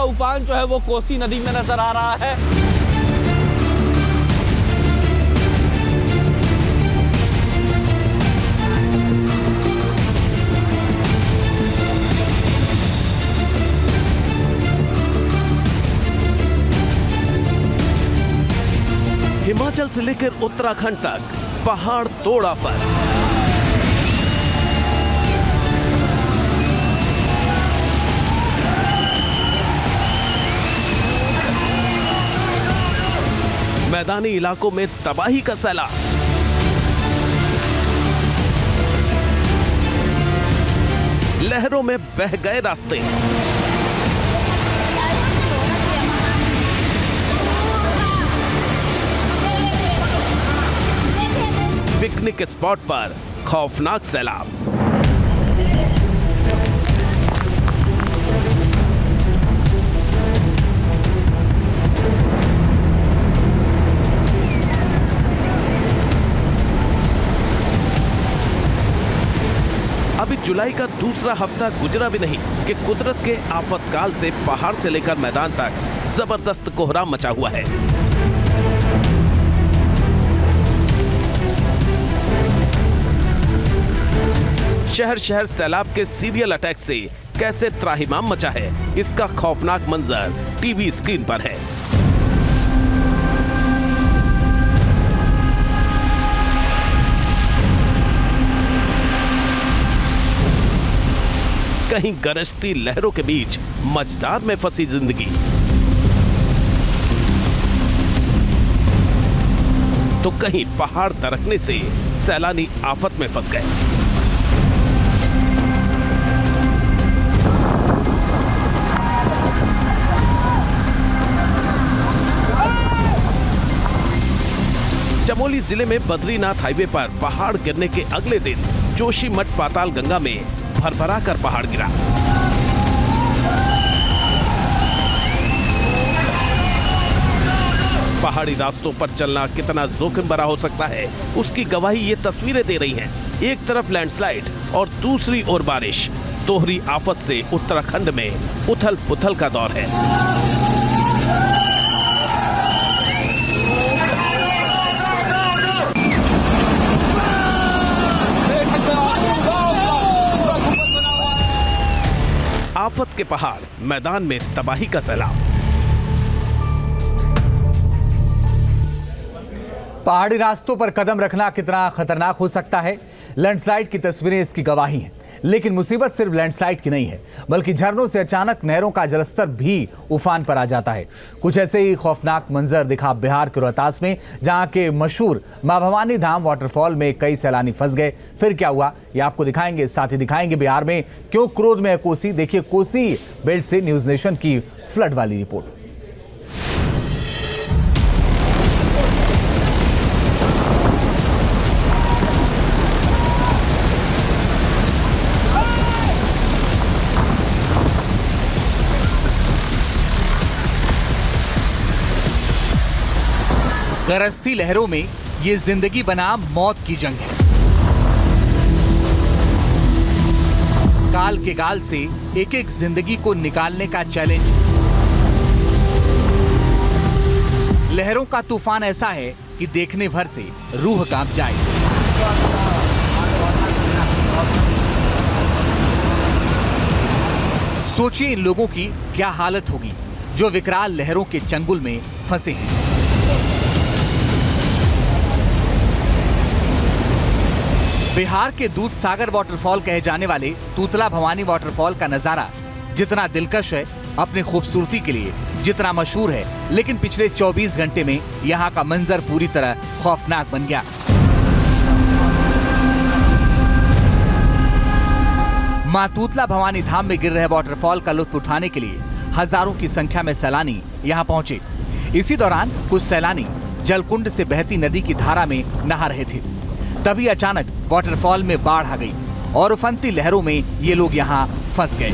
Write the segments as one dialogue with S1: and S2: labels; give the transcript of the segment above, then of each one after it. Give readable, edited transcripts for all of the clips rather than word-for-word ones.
S1: उफान जो है वो कोसी नदी में नजर आ रहा है। हिमाचल से लेकर उत्तराखंड तक पहाड़ तोड़ा पर मैदानी इलाकों में तबाही का सैलाब। लहरों में बह गए रास्ते। पिकनिक स्पॉट पर खौफनाक सैलाब। अभी जुलाई का दूसरा हफ्ता गुजरा भी नहीं कि कुदरत के आफतकाल से पहाड़ से लेकर मैदान तक जबरदस्त कोहराम मचा हुआ है। शहर शहर सैलाब के सीरियल अटैक से कैसे त्राहिमाम मचा है, इसका खौफनाक मंजर टीवी स्क्रीन पर है। कहीं गरजती लहरों के बीच मझधार में फंसी जिंदगी, तो कहीं पहाड़ दरकने से सैलानी आफत में फंस गए। चमोली जिले में बद्रीनाथ हाईवे पर पहाड़ गिरने के अगले दिन जोशीमठ पाताल गंगा में भरभरा कर पहाड़ गिरा। पहाड़ी रास्तों पर चलना कितना जोखिम भरा हो सकता है, उसकी गवाही ये तस्वीरें दे रही हैं। एक तरफ लैंडस्लाइड और दूसरी ओर बारिश। दोहरी आफत से उत्तराखंड में उथल पुथल का दौर है। आफत के पहाड़, मैदान में तबाही का सैलाब।
S2: पहाड़ी रास्तों पर कदम रखना कितना खतरनाक हो सकता है, लैंडस्लाइड की तस्वीरें इसकी गवाही हैं। लेकिन मुसीबत सिर्फ लैंडस्लाइड की नहीं है, बल्कि झरनों से अचानक नहरों का जलस्तर भी उफान पर आ जाता है। कुछ ऐसे ही खौफनाक मंजर दिखा बिहार के रोहतास में, जहां के मशहूर मां भवानी धाम वाटरफॉल में कई सैलानी फंस गए। फिर क्या हुआ ये आपको दिखाएंगे, साथ ही दिखाएंगे बिहार में क्यों क्रोध में है कोसी। देखिए कोसी बेल्ट से न्यूज नेशन की फ्लड वाली रिपोर्ट। गरजती लहरों में ये जिंदगी बनाम मौत की जंग है। काल के गाल से एक एक जिंदगी को निकालने का चैलेंज। लहरों का तूफान ऐसा है कि देखने भर से रूह कांप जाए। सोचिए इन लोगों की क्या हालत होगी जो विकराल लहरों के चंगुल में फंसे हैं। बिहार के दूध सागर वाटरफॉल कहे जाने वाले तूतला भवानी वाटरफॉल का नजारा जितना दिलकश है, अपनी खूबसूरती के लिए जितना मशहूर है, लेकिन पिछले 24 घंटे में यहाँ का मंजर पूरी तरह खौफनाक बन गया। मां तूतला भवानी धाम में गिर रहे वाटरफॉल का लुत्फ उठाने के लिए हजारों की संख्या में सैलानी यहाँ पहुंचे। इसी दौरान कुछ सैलानी जलकुंड से बहती नदी की धारा में नहा रहे थे। तभी अचानक वाटरफॉल में बाढ़ आ गई और उफनती लहरों में ये लोग यहाँ फंस गए।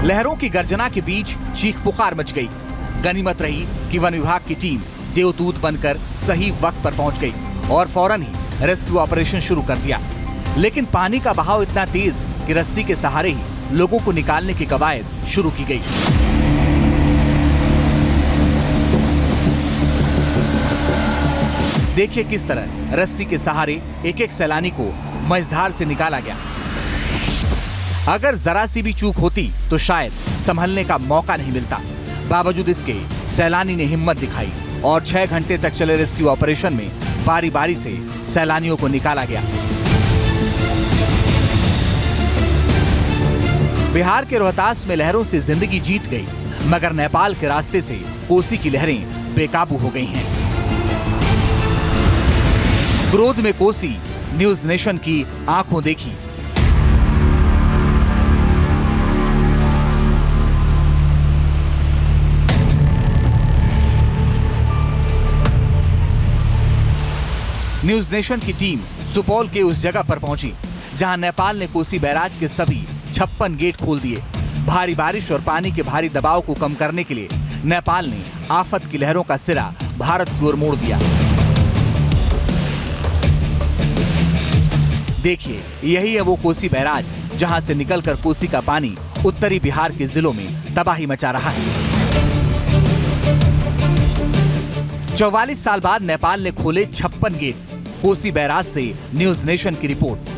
S2: लहरों की गर्जना के बीच चीख पुकार मच गई। गनीमत रही कि वन विभाग की टीम देवदूत बनकर सही वक्त पर पहुंच गई और फौरन ही रेस्क्यू ऑपरेशन शुरू कर दिया। लेकिन पानी का बहाव इतना तेज कि रस्सी के सहारे ही लोगों को निकालने की कवायद शुरू की गई। देखिए किस तरह रस्सी के सहारे एक एक सैलानी को मझधार से निकाला गया। अगर जरा सी भी चूक होती तो शायद संभलने का मौका नहीं मिलता। बावजूद इसके सैलानी ने हिम्मत दिखाई और 6 घंटे तक चले रेस्क्यू ऑपरेशन में बारी बारी से सैलानियों को निकाला गया। बिहार के रोहतास में लहरों से जिंदगी जीत गई, मगर नेपाल के रास्ते से कोसी की लहरें बेकाबू हो गई हैं। क्रोध में कोसी, न्यूज नेशन की आंखों देखी। न्यूज नेशन की टीम सुपौल के उस जगह पर पहुंची जहां नेपाल ने कोसी बैराज के सभी 56 गेट खोल दिए। भारी बारिश और पानी के भारी दबाव को कम करने के लिए नेपाल ने आफत की लहरों का सिरा भारत की ओर मोड़ दिया। देखिए, यही है वो कोसी बैराज जहां से निकलकर कोसी का पानी उत्तरी बिहार के जिलों में तबाही मचा रहा है। 44 साल बाद नेपाल ने खोले 56 गेट। कोसी बैराज से न्यूज नेशन की रिपोर्ट।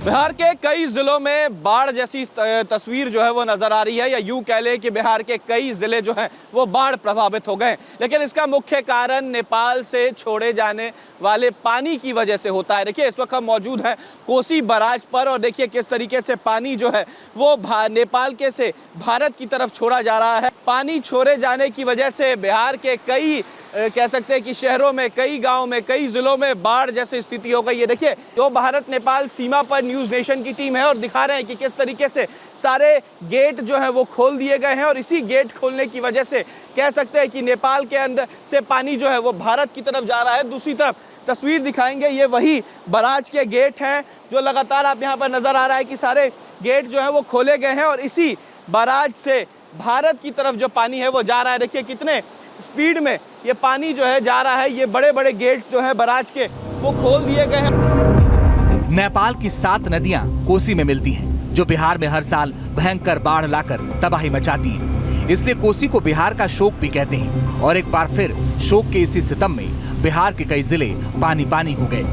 S3: बिहार के कई जिलों में बाढ़ जैसी तस्वीर जो है वो नजर आ रही है, या यूं कह लें कि बिहार के कई जिले जो हैं वो बाढ़ प्रभावित हो गए। लेकिन इसका मुख्य कारण नेपाल से छोड़े जाने वाले पानी की वजह से होता है। देखिए, इस वक्त हम मौजूद हैं कोसी बैराज पर और देखिए किस तरीके से पानी जो है वो नेपाल के से भारत की तरफ छोड़ा जा रहा है। पानी छोड़े जाने की वजह से बिहार के कई कह सकते हैं कि शहरों में, कई गांव में, कई जिलों में बाढ़ जैसी स्थिति हो गई है। देखिए, जो भारत नेपाल सीमा पर न्यूज नेशन की टीम है और दिखा रहे हैं कि किस तरीके से सारे गेट जो है वो खोल दिए गए हैं और इसी गेट खोलने की वजह से कह सकते हैं कि नेपाल के अंदर से पानी जो है वो भारत की तरफ जा रहा है। दूसरी तरफ तस्वीर दिखाएंगे, ये वही बैराज के गेट हैं जो लगातार आप यहाँ पर नजर आ रहा है कि सारे गेट जो है वो खोले गए हैं और इसी बैराज से भारत की तरफ जो पानी है वो जा रहा है। देखिए कितने स्पीड में ये पानी जो है जा रहा है। ये बड़े बड़े गेट्स जो है बैराज के वो खोल दिए गए हैं।
S2: नेपाल की 7 नदियां कोसी में मिलती हैं, जो बिहार में हर साल भयंकर बाढ़ लाकर तबाही मचाती हैं। इसलिए कोसी को बिहार का शोक भी कहते हैं। और एक बार फिर शोक के इसी सितम में बिहार के कई जिले पानी पानी हो गए।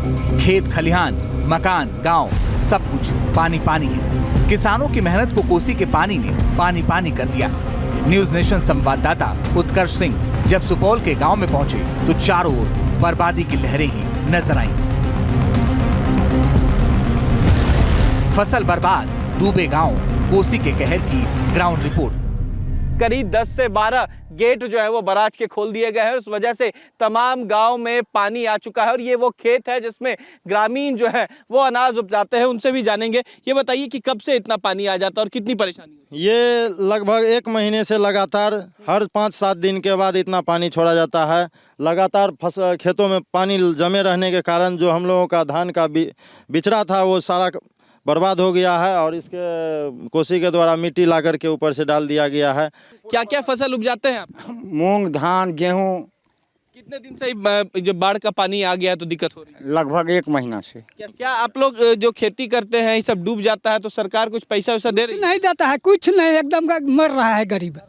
S2: खेत खलिहान, मकान, गांव, सब कुछ पानी पानी है। किसानों की मेहनत को कोसी के पानी ने पानी पानी कर दिया। न्यूज नेशन संवाददाता उत्कर्ष सिंह जब सुपौल के गांव में पहुंचे तो चारों ओर बर्बादी की लहरें ही नजर आईं। फसल बर्बाद, डूबे गांव, कोसी के कहर की ग्राउंड रिपोर्ट।
S3: करीब 10 से 12 गेट जो है वो बैराज के खोल दिए गए हैं। उस वजह से तमाम गांव में पानी आ चुका है और ये वो खेत है जिसमें ग्रामीण जो है वो अनाज उपजाते हैं। उनसे भी जानेंगे। ये बताइए कि कब से इतना पानी आ जाता है और कितनी परेशानी होती है?
S4: ये लगभग 1 महीने से लगातार हर 5-7 दिन के बाद इतना पानी छोड़ा जाता है। लगातार खेतों में पानी जमे रहने के कारण जो हम लोगों का धान का बिचड़ा था वो सारा बर्बाद हो गया है और इसके कोसी के द्वारा मिट्टी ला करके ऊपर से डाल दिया गया है।
S3: क्या क्या फसल उपजाते हैं आप?
S5: मूंग, धान, गेहूं।
S3: कितने दिन से जो बाढ़ का पानी आ गया है तो दिक्कत हो रही है?
S5: लगभग 1 महीना से।
S3: क्या आप लोग जो खेती करते हैं ये सब डूब जाता है तो सरकार कुछ पैसा वैसा दे रही है?
S6: नहीं देता है, कुछ नहीं, एकदम मर रहा है गरीब।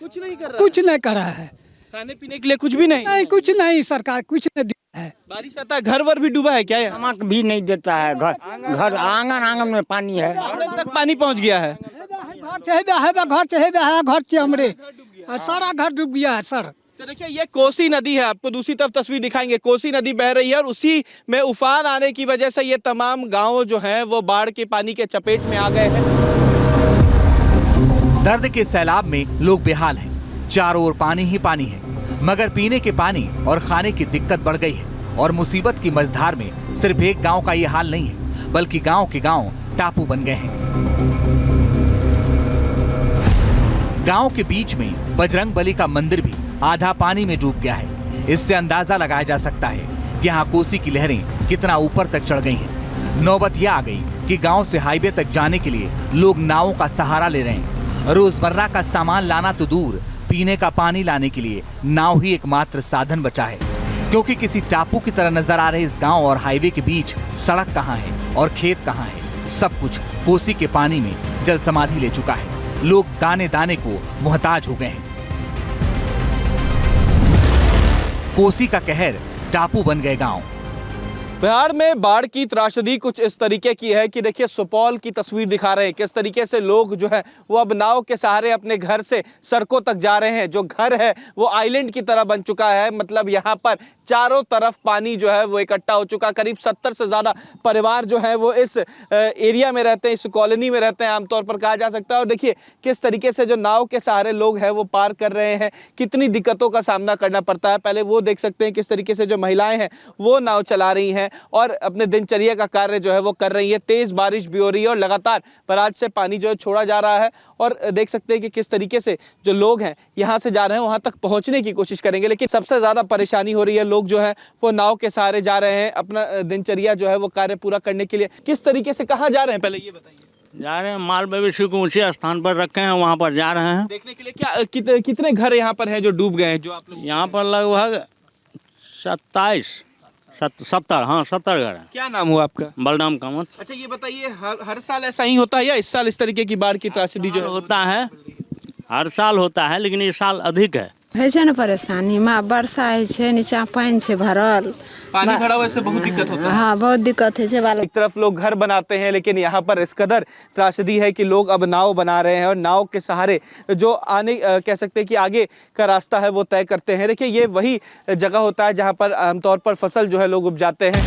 S3: कुछ नहीं कर रहा,
S6: कुछ नहीं कर रहा है।
S3: खाने पीने के लिए कुछ भी नहीं?
S6: नहीं, कुछ नहीं, सरकार कुछ नहीं दिया है।
S3: बारिश आता है, घर वर भी डूबा है क्या?
S5: नमक भी नहीं देता है। घर आंगन में पानी है।
S3: आंगन तक पानी पहुंच गया है।
S6: घर से हमरे और सारा घर डूब गया है सर।
S3: तो देखिए ये कोसी नदी है, आपको दूसरी तरफ तस्वीर दिखाएंगे। कोसी नदी बह रही है और उसी में उफान आने की वजह से ये तमाम गांव जो हैं वो बाढ़ के पानी के चपेट में आ गए हैं।
S2: दर्द के सैलाब में लोग बेहाल हैं। चारों ओर पानी ही पानी है, मगर पीने के पानी और खाने की दिक्कत बढ़ गई है। और मुसीबत की मझधार में सिर्फ एक गांव का ये हाल नहीं है, बल्कि गांव के गांव टापू बन गए हैं। गांव के बीच में बजरंगबली का मंदिर भी आधा पानी में डूब गया है। इससे अंदाजा लगाया जा सकता है कि यहाँ कोसी की लहरें कितना ऊपर तक चढ़ गई हैं। नौबत यह आ गई कि गांव से हाईवे तक जाने के लिए लोग नावों का सहारा ले रहे हैं। रोजमर्रा का सामान लाना तो दूर, पीने का पानी लाने के लिए नाव ही एकमात्र साधन बचा है। क्योंकि किसी टापू की तरह नजर आ रहे इस गांव और हाईवे के बीच सड़क कहां है, और खेत कहाँ है, सब कुछ कोसी के पानी में जल समाधि ले चुका है। लोग दाने दाने को मुहताज हो गए हैं। कोसी का कहर, टापू बन गए गांव।
S3: बिहार में बाढ़ की त्रासदी कुछ इस तरीके की है कि देखिए सुपौल की तस्वीर दिखा रहे हैं किस तरीके से लोग जो है वो अब नाव के सहारे अपने घर से सड़कों तक जा रहे हैं। जो घर है वो आइलैंड की तरह बन चुका है, मतलब यहाँ पर चारों तरफ पानी जो है वो इकट्ठा हो चुका। करीब 70 से ज़्यादा परिवार जो है वो इस एरिया में रहते हैं, इस कॉलोनी में रहते हैं आमतौर पर कहा जा सकता है। और देखिए किस तरीके से जो नाव के सहारे लोग हैं वो पार कर रहे हैं, कितनी दिक्कतों का सामना करना पड़ता है। पहले वो देख सकते हैं किस तरीके से जो महिलाएं हैं वो नाव चला रही हैं और अपने दिनचर्या का कार्य जो है वो कर रही है। तेज बारिश भी हो रही है और लगातार बराज से पानी जो है छोड़ा जा रहा है। और देख सकते हैं कि किस तरीके से जो लोग हैं यहाँ से जा रहे हैं वहाँ तक पहुँचने की कोशिश करेंगे, लेकिन सबसे ज़्यादा परेशानी हो रही है। लोग जो है वो नाव के सहारे जा रहे हैं अपना दिनचर्या जो है वो कार्य पूरा करने के लिए। किस तरीके से कहाँ जा रहे हैं पहले ये बताइए।
S7: जा रहे हैं माल मवेशी को ऊंचे स्थान पर रखे हैं, वहाँ पर जा रहे हैं
S3: देखने के लिए। क्या कितने घर यहाँ पर हैं जो डूब गए हैं जो आप लोग?
S7: यहाँ पर लगभग 70 घर हैं।
S3: क्या नाम हुआ आपका?
S7: बलराम कामत।
S3: अच्छा ये बताइए हर साल ऐसा ही होता है या इस साल इस तरीके की बाढ़ की त्रासदी जो
S7: होता है? हर साल होता है, लेकिन इस साल अधिक है।
S8: है छै ने परेशानी में वर्षा है छै, नीचा पानी छै भरल,
S3: पानी भरा हुआ से बहुत दिक्कत होता है।
S8: हाँ बहुत दिक्कत है छै।
S3: एक तरफ लोग घर बनाते हैं लेकिन यहाँ पर इस कदर त्रासदी है कि लोग अब नाव बना रहे हैं और नाव के सहारे जो आने कह सकते हैं कि आगे का रास्ता है वो तय करते हैं। देखिए ये वही जगह होता है जहाँ पर आमतौर पर फसल जो है लोग उपजाते हैं।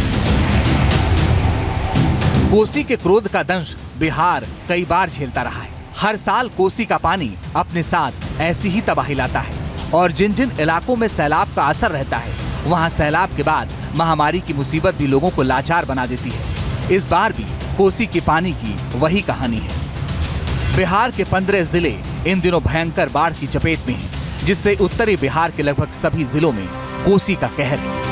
S2: कोसी के क्रोध का दंश बिहार कई बार झेलता रहा है। हर साल कोसी का पानी अपने साथ ऐसी ही तबाही लाता है और जिन जिन इलाकों में सैलाब का असर रहता है वहां सैलाब के बाद महामारी की मुसीबत भी लोगों को लाचार बना देती है। इस बार भी कोसी के पानी की वही कहानी है। बिहार के 15 जिले इन दिनों भयंकर बाढ़ की चपेट में हैं, जिससे उत्तरी बिहार के लगभग सभी जिलों में कोसी का कहर है।